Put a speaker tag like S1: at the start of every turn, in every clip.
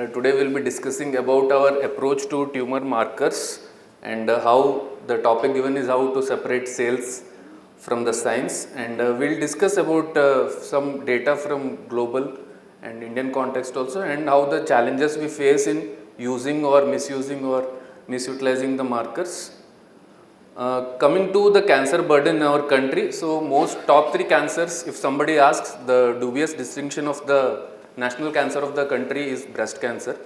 S1: Today we will be discussing about our approach to tumor markers and how the topic given is how to separate sales from the science, and we will discuss about some data from global and Indian context also, and how the challenges we face in using or misusing or misutilizing the markers. Coming to the cancer burden in our country, so most top 3 cancers, if somebody asks, the dubious distinction of the national cancer of the country is breast cancer.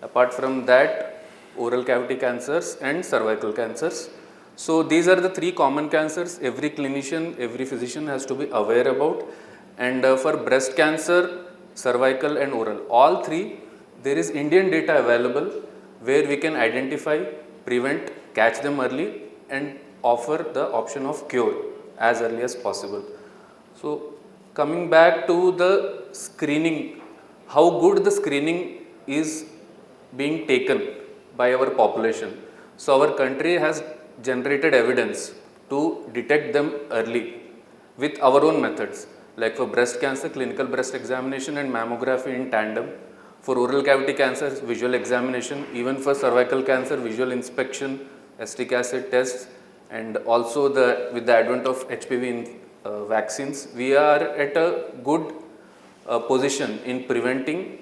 S1: Apart from that, oral cavity cancers and cervical cancers. So these are the 3 common cancers every clinician, every physician has to be aware about. And for breast cancer, cervical and oral, all 3, there is Indian data available where we can identify, prevent, catch them early and offer the option of cure as early as possible. So coming back to the screening, how good the screening is being taken by our population. So our country has generated evidence to detect them early with our own methods, like for breast cancer, clinical breast examination and mammography in tandem. For oral cavity cancer, visual examination. Even for cervical cancer, visual inspection, acetic acid tests, and also with the advent of HPV vaccines, we are at a good position in preventing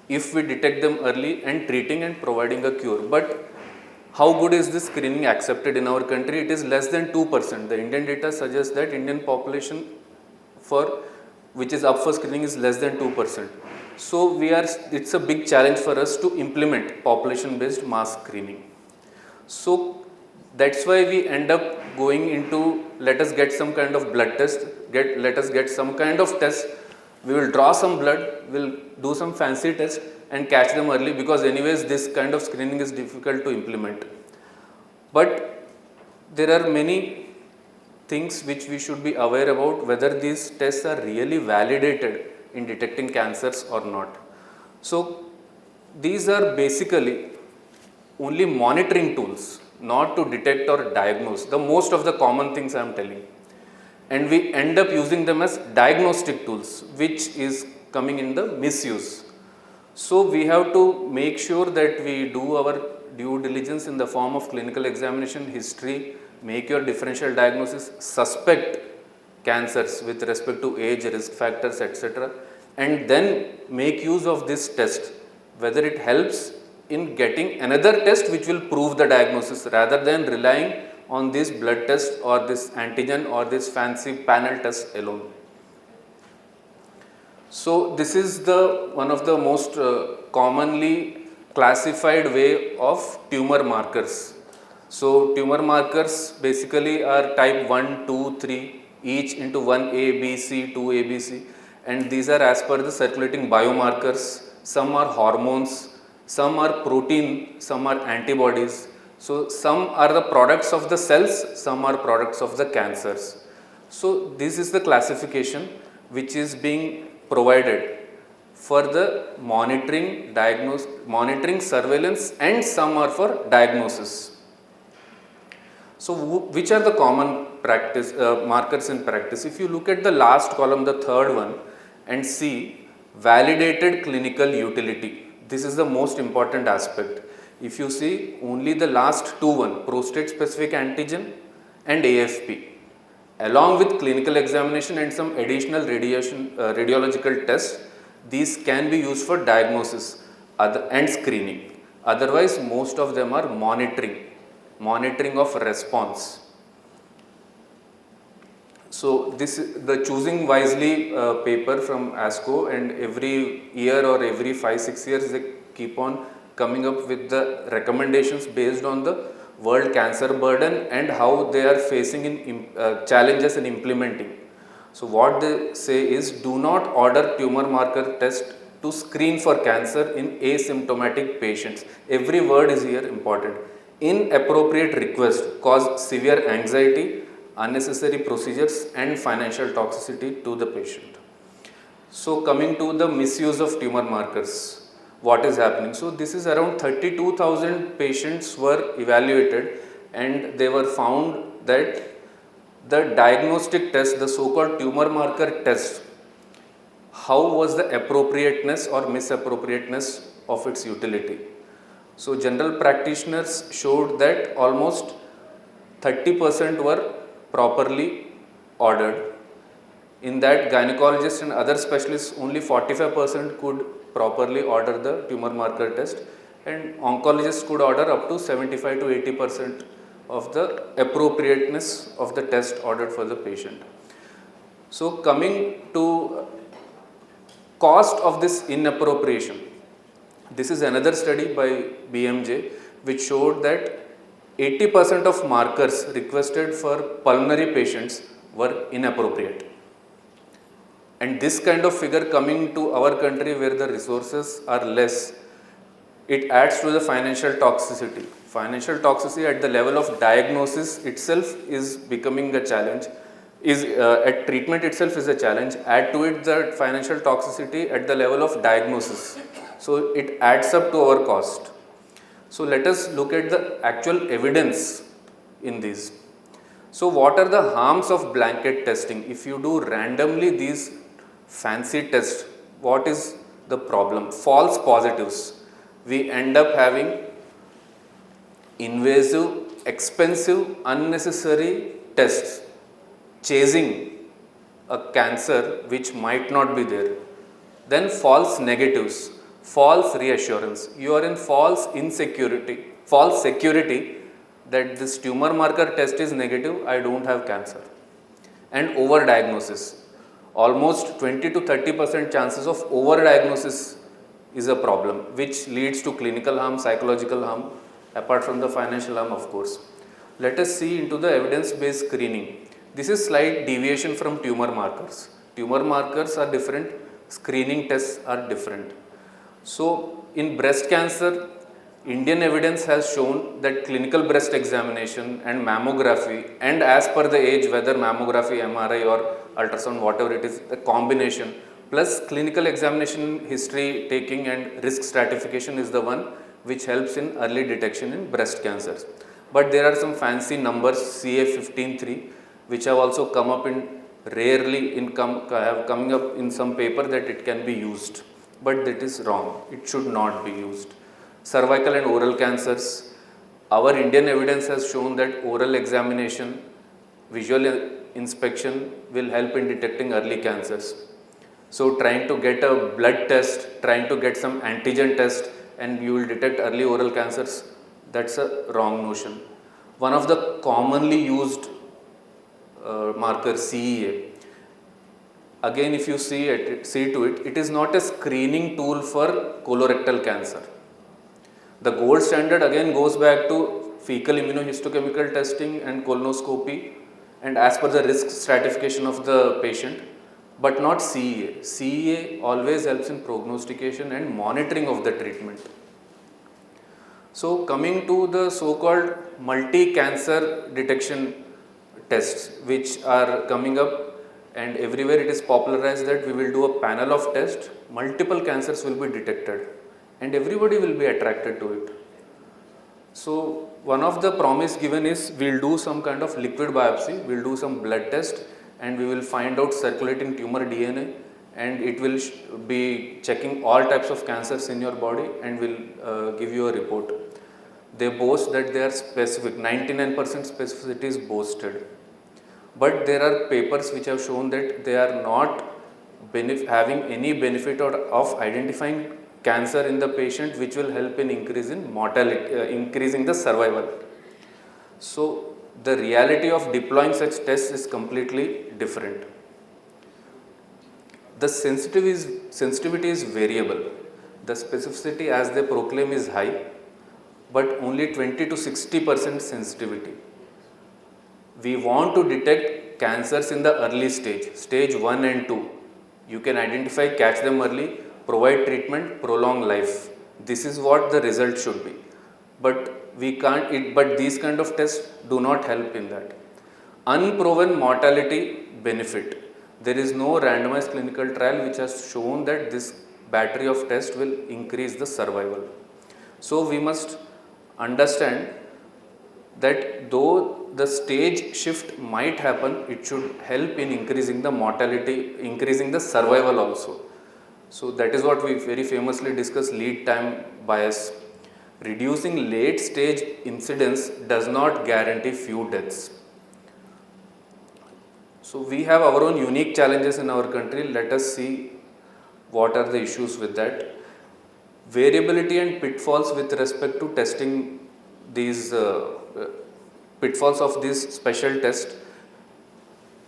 S1: if we detect them early and treating and providing a cure. But how good is this screening accepted in our country? It is less than 2%. The Indian data suggests that Indian population which is up for screening is less than 2%. So it's a big challenge for us to implement population based mass screening. So that's why we end up going into, let us get some kind of blood test, let us get some kind of test, we will draw some blood, we'll do some fancy test and catch them early, because anyways this kind of screening is difficult to implement. But there are many things which we should be aware about, whether these tests are really validated in detecting cancers or not. So these are basically only monitoring tools, not to detect or diagnose the most of the common things I am telling. And we end up using them as diagnostic tools, which is coming in the misuse. So we have to make sure that we do our due diligence in the form of clinical examination, history, make your differential diagnosis, suspect cancers with respect to age, risk factors, etc. And then make use of this test, whether it helps in getting another test which will prove the diagnosis, rather than relying on this blood test or this antigen or this fancy panel test alone. So this is one of the most commonly classified way of tumor markers. So tumor markers basically are type 1, 2, 3, each into 1A, B, C, 2A, B, C, and these are as per the circulating biomarkers. Some are hormones, some are protein, some are antibodies. So some are the products of the cells, some are products of the cancers. So this is the classification which is being provided for the monitoring, surveillance, and some are for diagnosis. So which are the common markers in practice? If you look at the last column, the third one, and see validated clinical utility, this is the most important aspect. If you see only the last two, prostate specific antigen and AFP, along with clinical examination and some additional radiological tests, these can be used for diagnosis and screening. Otherwise, most of them are monitoring of response. So this is the choosing wisely paper from ASCO, and every year or every 5-6 years they keep on coming up with the recommendations based on the world cancer burden and how they are facing challenges in implementing. So what they say is, do not order tumor marker test to screen for cancer in asymptomatic patients. Every word is here important. Inappropriate request cause severe anxiety, unnecessary procedures and financial toxicity to the patient. So coming to the misuse of tumor markers, what is happening? So this is around 32,000 patients were evaluated, and they were found that the diagnostic test, the so-called tumor marker test, how was the appropriateness or misappropriateness of its utility. So general practitioners showed that almost 30% were properly ordered. In that, gynecologists and other specialists, only 45% could properly order the tumor marker test, and oncologists could order up to 75 to 80% of the appropriateness of the test ordered for the patient. So coming to cost of this inappropriation, this is another study by BMJ which showed that 80% of markers requested for pulmonary patients were inappropriate. And this kind of figure coming to our country where the resources are less, it adds to the financial toxicity. Financial toxicity at the level of diagnosis itself is becoming a challenge, at treatment itself is a challenge. Add to it the financial toxicity at the level of diagnosis. So it adds up to our cost. So let us look at the actual evidence in these. So what are the harms of blanket testing? If you do randomly these fancy tests, what is the problem? False positives. We end up having invasive, expensive, unnecessary tests, chasing a cancer which might not be there. Then false negatives, false reassurance. You are in false security that this tumor marker test is negative, I don't have cancer. And overdiagnosis. Almost 20 to 30% chances of overdiagnosis is a problem, which leads to clinical harm, psychological harm, apart from the financial harm, of course. Let us see into the evidence-based screening. This is slight deviation from tumor markers. Tumor markers are different, screening tests are different. So in breast cancer, Indian evidence has shown that clinical breast examination and mammography, and as per the age, whether mammography, MRI or ultrasound, whatever it is, the combination, plus clinical examination history taking and risk stratification is the one which helps in early detection in breast cancers. But there are some fancy numbers, CA15-3, which have also come up in coming up in some paper that it can be used. But that is wrong. It should not be used. Cervical and oral cancers. Our Indian evidence has shown that oral examination, visual inspection will help in detecting early cancers. So trying to get a blood test, trying to get some antigen test, and you will detect early oral cancers, that's a wrong notion. One of the commonly used marker, CEA. Again, if you see to it, it is not a screening tool for colorectal cancer. The gold standard again goes back to fecal immunohistochemical testing and colonoscopy, and as per the risk stratification of the patient, but not CEA. CEA always helps in prognostication and monitoring of the treatment. So coming to the so-called multi-cancer detection tests which are coming up, and everywhere it is popularized that we will do a panel of tests, multiple cancers will be detected and everybody will be attracted to it. So one of the promise given is we will do some kind of liquid biopsy, we will do some blood test, and we will find out circulating tumor DNA, and it will be checking all types of cancers in your body and will give you a report. They boast that they are specific, 99% specificity is boasted. But there are papers which have shown that they are not having any benefit of identifying cancer in the patient, which will help in increasing mortality, increasing the survival. So the reality of deploying such tests is completely different. The sensitivity is variable. The specificity as they proclaim is high, but only 20 to 60% sensitivity. We want to detect cancers in the early stage 1 and 2. You can identify, catch them early, provide treatment, prolong life. This is what the result should be. But these kind of tests do not help in that. Unproven mortality benefit. There is no randomized clinical trial which has shown that this battery of tests will increase the survival. So we must understand that though the stage shift might happen, it should help in increasing the mortality, increasing the survival also. So that is what we very famously discuss, lead time bias. Reducing late stage incidence does not guarantee few deaths. So we have our own unique challenges in our country. Let us see what are the issues with that. Variability and pitfalls with respect to testing these pitfalls of this special test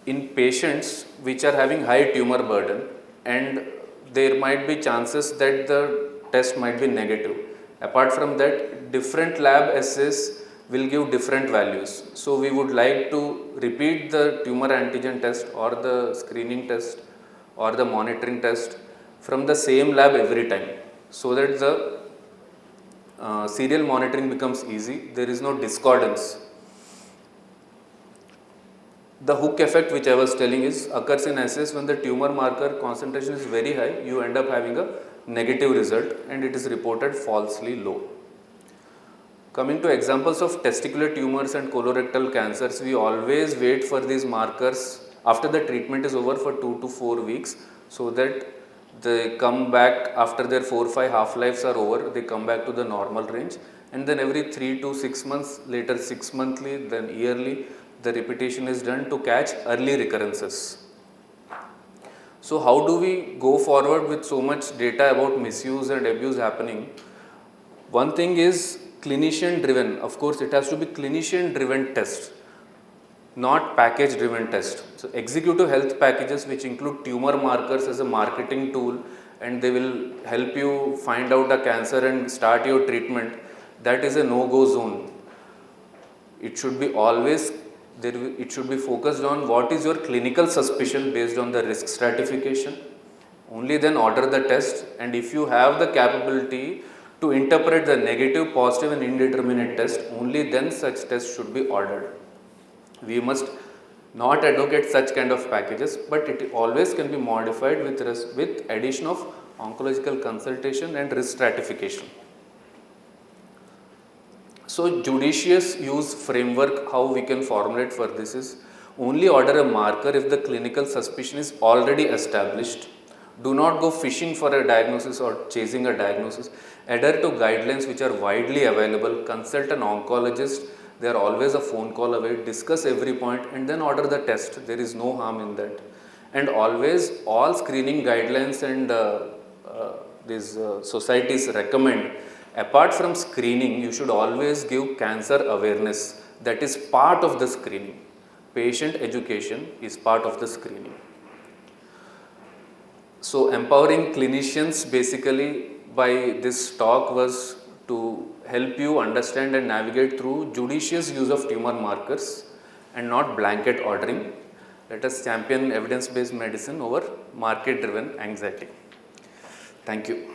S1: in patients which are having high tumor burden, and there might be chances that the test might be negative. Apart from that, different lab assays will give different values. So we would like to repeat the tumor antigen test or the screening test or the monitoring test from the same lab every time, so that the serial monitoring becomes easy. There is no discordance. The hook effect, which I was telling, is occurs in assays when the tumor marker concentration is very high. You end up having a negative result and it is reported falsely low. Coming to examples of testicular tumors and colorectal cancers, we always wait for these markers after the treatment is over for 2 to 4 weeks, so that they come back after their 4-5 half-lives are over, they come back to the normal range, and then every 3 to 6 months, later 6 monthly, then yearly, the repetition is done to catch early recurrences. So how do we go forward with so much data about misuse and abuse happening? One thing is clinician driven. Of course, it has to be clinician driven test, not package driven test. So executive health packages, which include tumor markers as a marketing tool, and they will help you find out a cancer and start your treatment, that is a no-go zone. It should be always it should be focused on what is your clinical suspicion based on the risk stratification. Only then order the test, and if you have the capability to interpret the negative, positive and indeterminate test, only then such test should be ordered. We must not advocate such kind of packages, but it always can be modified with addition of oncological consultation and risk stratification. So judicious use framework, how we can formulate for this is, only order a marker if the clinical suspicion is already established. Do not go fishing for a diagnosis or chasing a diagnosis. Adhere to guidelines which are widely available. Consult an oncologist. They are always a phone call away. Discuss every point and then order the test. There is no harm in that. And always all screening guidelines and these societies recommend, apart from screening, you should always give cancer awareness. That is part of the screening. Patient education is part of the screening. So empowering clinicians basically by this talk was to help you understand and navigate through judicious use of tumor markers and not blanket ordering. Let us champion evidence-based medicine over market-driven anxiety. Thank you.